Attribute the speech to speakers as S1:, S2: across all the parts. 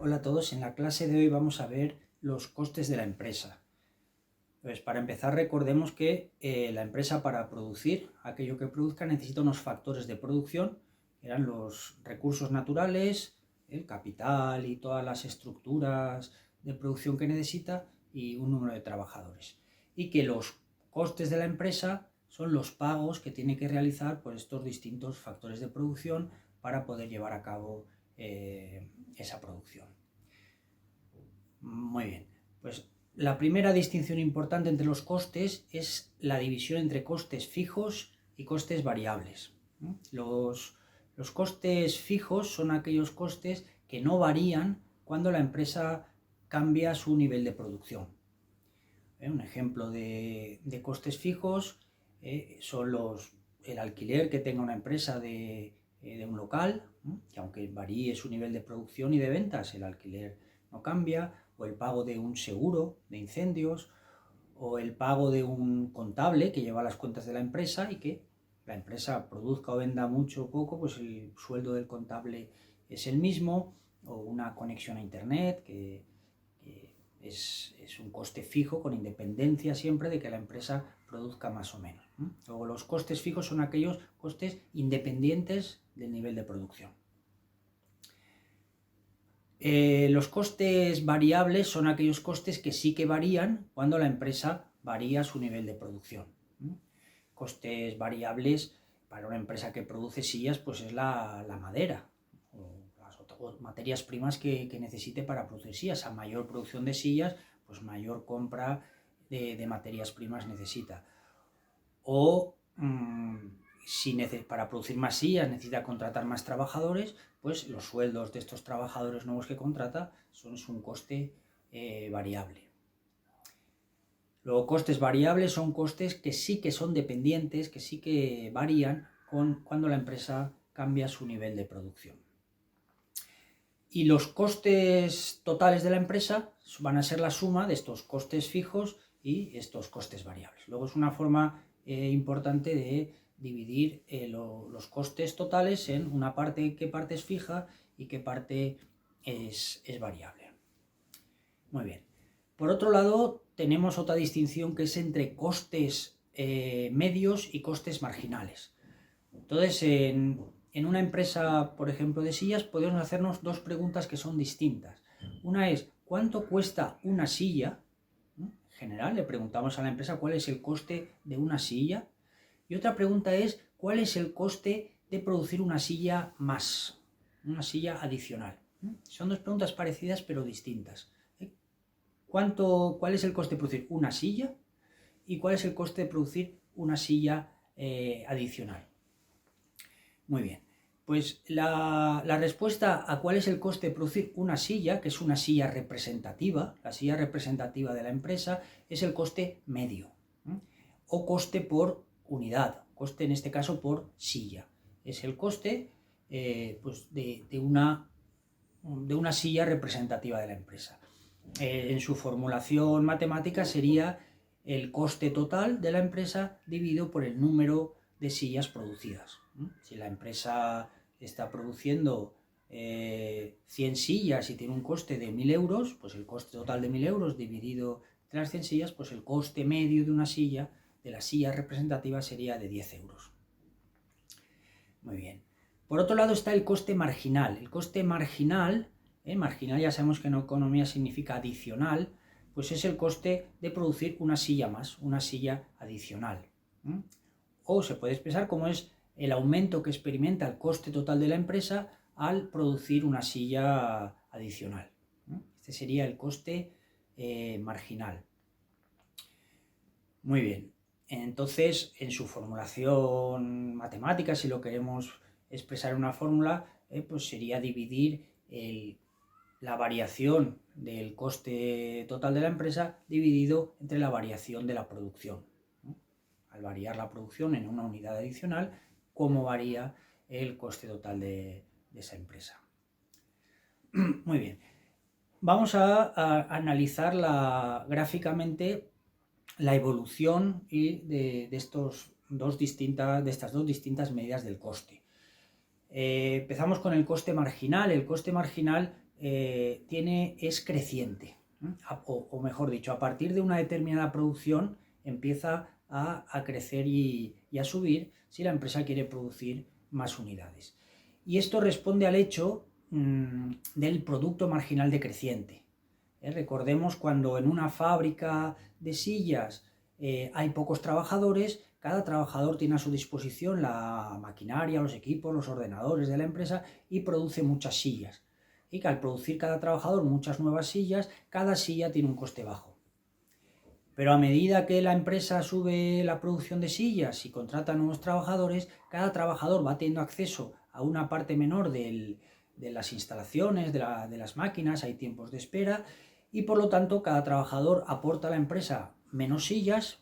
S1: Hola a todos, en la clase de hoy vamos a ver los costes de la empresa. Pues para empezar recordemos que la empresa para producir aquello que produzca necesita unos factores de producción, que eran los recursos naturales, el capital y todas las estructuras de producción que necesita y un número de trabajadores. Y que los costes de la empresa son los pagos que tiene que realizar por estos distintos factores de producción para poder llevar a cabo esa producción. Muy bien, pues la primera distinción importante entre los costes es la división entre costes fijos y costes variables. Los costes fijos son aquellos costes que no varían cuando la empresa cambia su nivel de producción. Un ejemplo de costes fijos son el alquiler que tenga una empresa de un local, que aunque varíe su nivel de producción y de ventas, el alquiler no cambia, o el pago de un seguro de incendios, o el pago de un contable que lleva las cuentas de la empresa y que la empresa produzca o venda mucho o poco, pues el sueldo del contable es el mismo, o una conexión a internet que es un coste fijo con independencia siempre de que la empresa produzca más o menos. Luego los costes fijos son aquellos costes independientes del nivel de producción. Los costes variables son aquellos costes que sí que varían cuando la empresa varía su nivel de producción. Costes variables para una empresa que produce sillas pues es la madera o materias primas que necesite para producir sillas. A mayor producción de sillas, pues mayor compra de materias primas necesita. O si para producir más sillas necesita contratar más trabajadores, pues los sueldos de estos trabajadores nuevos que contrata son un coste variable. Luego, costes variables son costes que sí que son dependientes, que sí que varían cuando la empresa cambia su nivel de producción. Y los costes totales de la empresa van a ser la suma de estos costes fijos y estos costes variables. Luego es una forma importante de dividir los costes totales en una parte, qué parte es fija y qué parte es variable. Muy bien. Por otro lado, tenemos otra distinción que es entre costes medios y costes marginales. Entonces, en una empresa, por ejemplo, de sillas, podemos hacernos dos preguntas que son distintas. Una es, ¿cuánto cuesta una silla? En general, le preguntamos a la empresa cuál es el coste de una silla. Y otra pregunta es, ¿cuál es el coste de producir una silla más? Una silla adicional. Son dos preguntas parecidas pero distintas. ¿Cuál es el coste de producir una silla? ¿Y cuál es el coste de producir una silla adicional? Muy bien, pues la respuesta a cuál es el coste de producir una silla, que es una silla representativa, la silla representativa de la empresa, es el coste medio, o coste por unidad, coste en este caso por silla. Es el coste pues de una silla representativa de la empresa. En su formulación matemática sería el coste total de la empresa dividido por el número de sillas producidas. Si la empresa está produciendo 100 sillas y tiene un coste de 1.000 euros, pues el coste total de 1.000 euros dividido entre las 100 sillas, pues el coste medio de una silla, de la silla representativa, sería de 10 euros. Muy bien. Por otro lado está el coste marginal. El coste marginal, marginal ya sabemos que en economía significa adicional, pues es el coste de producir una silla más, una silla adicional. O se puede expresar como es el aumento que experimenta el coste total de la empresa al producir una silla adicional. Este sería el coste marginal. Muy bien. Entonces, en su formulación matemática, si lo queremos expresar en una fórmula, pues sería dividir la variación del coste total de la empresa dividido entre la variación de la producción. Al variar la producción en una unidad adicional, ¿cómo varía el coste total de esa empresa? Muy bien. Vamos a analizar gráficamente la evolución de estas dos distintas medidas del coste. Empezamos con el coste marginal. El coste marginal es creciente. O mejor dicho, a partir de una determinada producción empieza a crecer y a subir si la empresa quiere producir más unidades. Y esto responde al hecho del producto marginal decreciente. Recordemos cuando en una fábrica de sillas hay pocos trabajadores, cada trabajador tiene a su disposición la maquinaria, los equipos, los ordenadores de la empresa y produce muchas sillas. Y que al producir cada trabajador muchas nuevas sillas, cada silla tiene un coste bajo. Pero a medida que la empresa sube la producción de sillas y contrata nuevos trabajadores, cada trabajador va teniendo acceso a una parte menor de las instalaciones, de las máquinas, hay tiempos de espera y por lo tanto cada trabajador aporta a la empresa menos sillas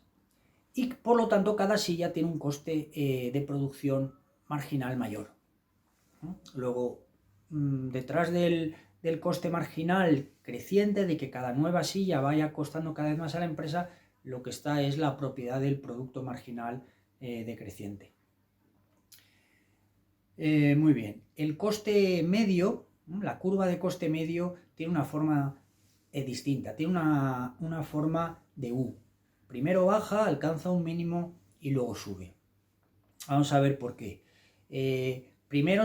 S1: y por lo tanto cada silla tiene un coste de producción marginal mayor. Luego, detrás del coste marginal creciente, de que cada nueva silla vaya costando cada vez más a la empresa, lo que está es la propiedad del producto marginal decreciente. Muy bien, el coste medio, la curva de coste medio tiene una forma distinta, tiene una forma de U. Primero baja, alcanza un mínimo y luego sube. Vamos a ver por qué. Primero,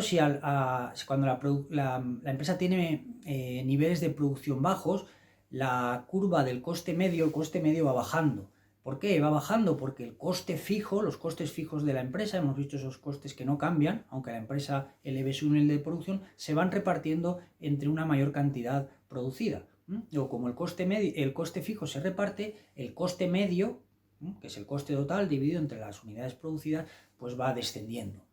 S1: cuando la empresa tiene niveles de producción bajos, la curva del coste medio, el coste medio va bajando. ¿Por qué? Va bajando porque el coste fijo, los costes fijos de la empresa, hemos visto esos costes que no cambian, aunque la empresa eleve su nivel de producción, se van repartiendo entre una mayor cantidad producida. O como el coste fijo se reparte, el coste medio, que es el coste total dividido entre las unidades producidas, pues va descendiendo.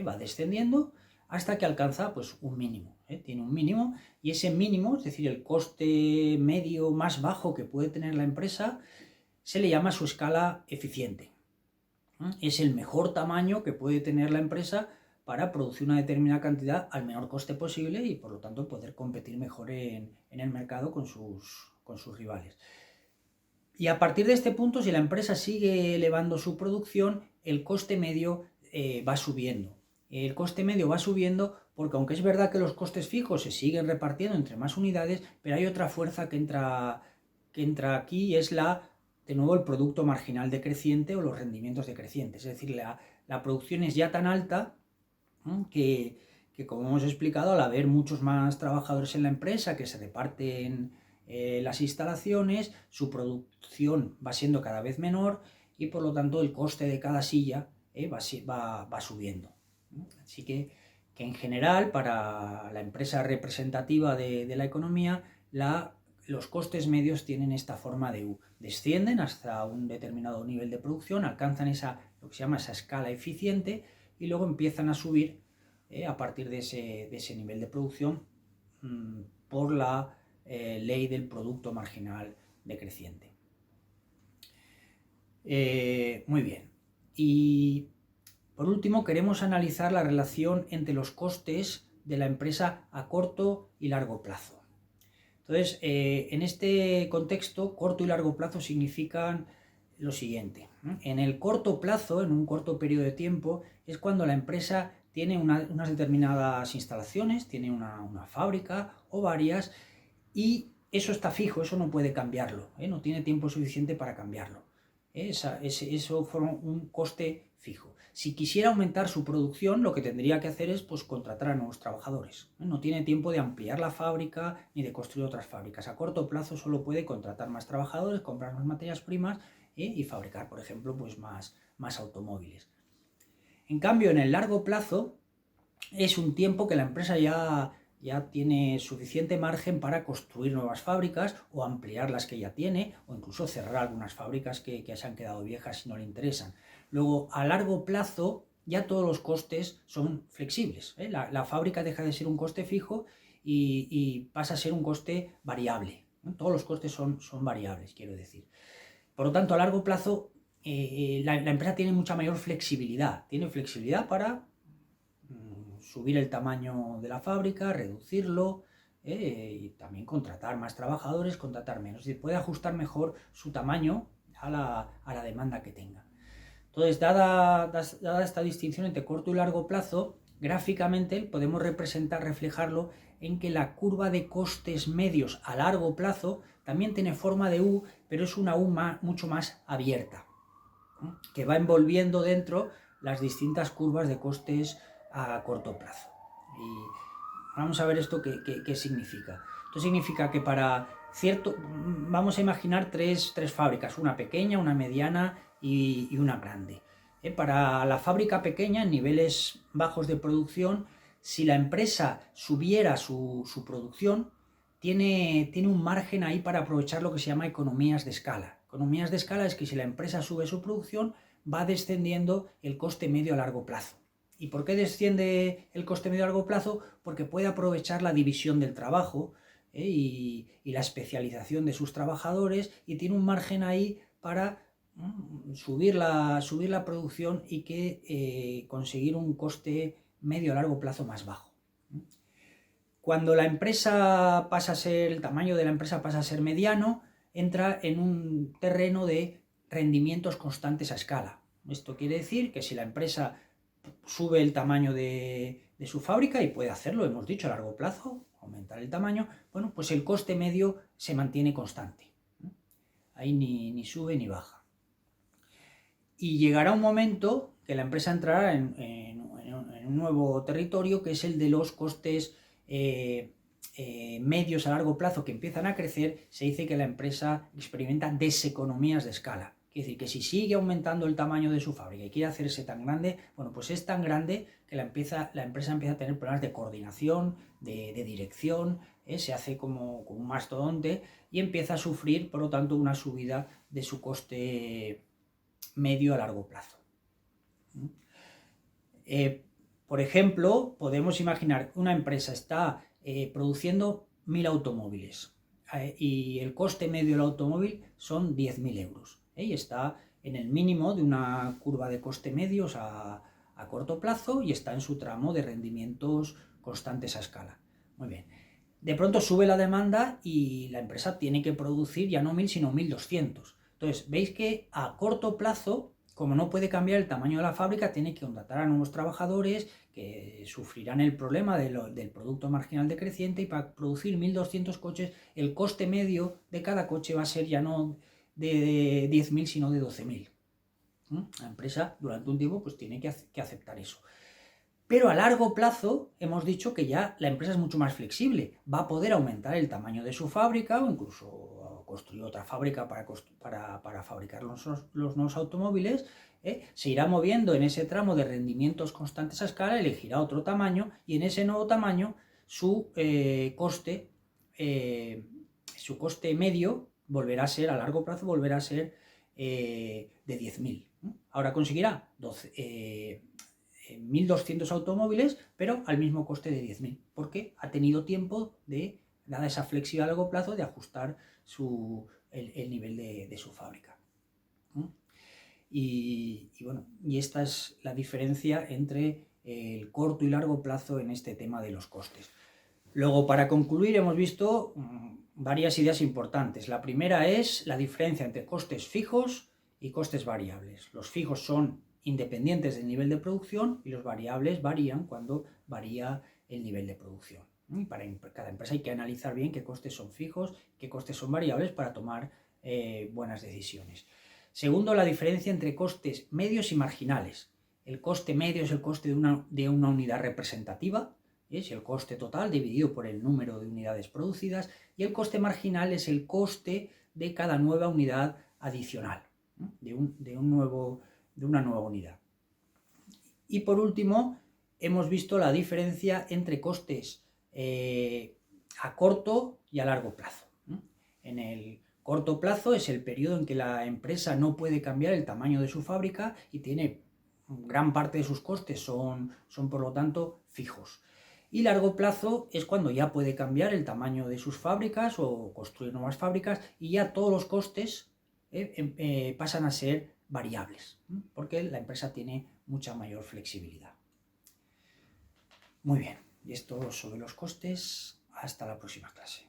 S1: Va descendiendo hasta que alcanza pues un mínimo. Tiene un mínimo y ese mínimo, es decir, el coste medio más bajo que puede tener la empresa, se le llama su escala eficiente. Es el mejor tamaño que puede tener la empresa para producir una determinada cantidad al menor coste posible y por lo tanto poder competir mejor en el mercado con sus rivales. Y a partir de este punto, si la empresa sigue elevando su producción, el coste medio va subiendo. El coste medio va subiendo porque aunque es verdad que los costes fijos se siguen repartiendo entre más unidades, pero hay otra fuerza que entra aquí y es de nuevo el producto marginal decreciente o los rendimientos decrecientes. Es decir, la producción es ya tan alta que como hemos explicado, al haber muchos más trabajadores en la empresa que se reparten las instalaciones, su producción va siendo cada vez menor y por lo tanto el coste de cada silla va subiendo. Así que en general, para la empresa representativa de la economía, los costes medios tienen esta forma de U. Descienden hasta un determinado nivel de producción, alcanzan lo que se llama esa escala eficiente y luego empiezan a subir a partir de ese nivel de producción por la ley del producto marginal decreciente. Muy bien. Y por último, queremos analizar la relación entre los costes de la empresa a corto y largo plazo. Entonces, en este contexto, corto y largo plazo significan lo siguiente. En el corto plazo, en un corto periodo de tiempo, es cuando la empresa tiene unas determinadas instalaciones, tiene una fábrica o varias, y eso está fijo, eso no puede cambiarlo, no tiene tiempo suficiente para cambiarlo. Eso forma un coste fijo. Si quisiera aumentar su producción, lo que tendría que hacer es contratar a nuevos trabajadores. No tiene tiempo de ampliar la fábrica ni de construir otras fábricas. A corto plazo solo puede contratar más trabajadores, comprar más materias primas y fabricar, por ejemplo, más automóviles. En cambio, en el largo plazo es un tiempo que la empresa ya tiene suficiente margen para construir nuevas fábricas o ampliar las que ya tiene o incluso cerrar algunas fábricas que se han quedado viejas y no le interesan. Luego, a largo plazo, ya todos los costes son flexibles. La fábrica deja de ser un coste fijo y pasa a ser un coste variable. Todos los costes son variables, quiero decir. Por lo tanto, a largo plazo, la empresa tiene mucha mayor flexibilidad. Tiene flexibilidad para subir el tamaño de la fábrica, reducirlo y también contratar más trabajadores, contratar menos. Es decir, puede ajustar mejor su tamaño a la demanda que tenga. Entonces, dada esta distinción entre corto y largo plazo, gráficamente podemos reflejarlo en que la curva de costes medios a largo plazo también tiene forma de U, pero es una U mucho más abierta, que va envolviendo dentro las distintas curvas de costes a corto plazo. Y vamos a ver esto qué significa. Esto significa que vamos a imaginar tres fábricas, una pequeña, una mediana y una grande. Para la fábrica pequeña, en niveles bajos de producción, si la empresa subiera su producción, tiene un margen ahí para aprovechar lo que se llama economías de escala. Economías de escala es que si la empresa sube su producción, va descendiendo el coste medio a largo plazo. ¿Y por qué desciende el coste medio a largo plazo? Porque puede aprovechar la división del trabajo y la especialización de sus trabajadores, y tiene un margen ahí para subir la producción y conseguir un coste medio a largo plazo más bajo. Cuando la empresa el tamaño de la empresa pasa a ser mediano, entra en un terreno de rendimientos constantes a escala. Esto quiere decir que si la empresa sube el tamaño de su fábrica, y puede hacerlo, hemos dicho, a largo plazo, aumentar el tamaño, bueno, pues el coste medio se mantiene constante. Ahí ni sube ni baja. Y llegará un momento que la empresa entrará en un nuevo territorio, que es el de los costes medios a largo plazo, que empiezan a crecer. Se dice que la empresa experimenta deseconomías de escala. Quiere decir que si sigue aumentando el tamaño de su fábrica y quiere hacerse tan grande, bueno, pues es tan grande que la empresa empieza a tener problemas de coordinación, de dirección, se hace como un mastodonte y empieza a sufrir, por lo tanto, una subida de su coste medio a largo plazo. Por ejemplo, podemos imaginar que una empresa está produciendo 1000 automóviles y el coste medio del automóvil son 10.000 euros. Y está en el mínimo de una curva de coste medios a corto plazo y está en su tramo de rendimientos constantes a escala. Muy bien. De pronto sube la demanda y la empresa tiene que producir ya no 1000, sino 1200. Entonces, veis que a corto plazo, como no puede cambiar el tamaño de la fábrica, tiene que contratar a nuevos trabajadores que sufrirán el problema del producto marginal decreciente, y para producir 1200 coches, el coste medio de cada coche va a ser ya no de 10.000, sino de 12.000. La empresa durante un tiempo pues tiene que aceptar eso. Pero a largo plazo hemos dicho que ya la empresa es mucho más flexible, va a poder aumentar el tamaño de su fábrica o incluso construir otra fábrica para fabricar los nuevos automóviles. Se irá moviendo en ese tramo de rendimientos constantes a escala, elegirá otro tamaño y en ese nuevo tamaño su coste medio volverá a ser, a largo plazo, volverá a ser de 10.000. Ahora conseguirá 1.200 automóviles, pero al mismo coste de 10.000, porque ha tenido tiempo, dada esa flexibilidad a largo plazo, de ajustar el nivel de su fábrica. Y esta es la diferencia entre el corto y largo plazo en este tema de los costes. Luego, para concluir, hemos visto varias ideas importantes. La primera es la diferencia entre costes fijos y costes variables. Los fijos son independientes del nivel de producción y los variables varían cuando varía el nivel de producción. Y para cada empresa hay que analizar bien qué costes son fijos, qué costes son variables, para tomar buenas decisiones. Segundo, la diferencia entre costes medios y marginales. El coste medio es el coste de una unidad representativa, es el coste total dividido por el número de unidades producidas, y el coste marginal es el coste de cada nueva unidad adicional, de una nueva unidad. Y por último, hemos visto la diferencia entre costes a corto y a largo plazo. En el corto plazo es el periodo en que la empresa no puede cambiar el tamaño de su fábrica y tiene gran parte de sus costes son por lo tanto fijos. Y largo plazo es cuando ya puede cambiar el tamaño de sus fábricas o construir nuevas fábricas, y ya todos los costes pasan a ser variables, porque la empresa tiene mucha mayor flexibilidad. Muy bien, y esto sobre los costes. Hasta la próxima clase.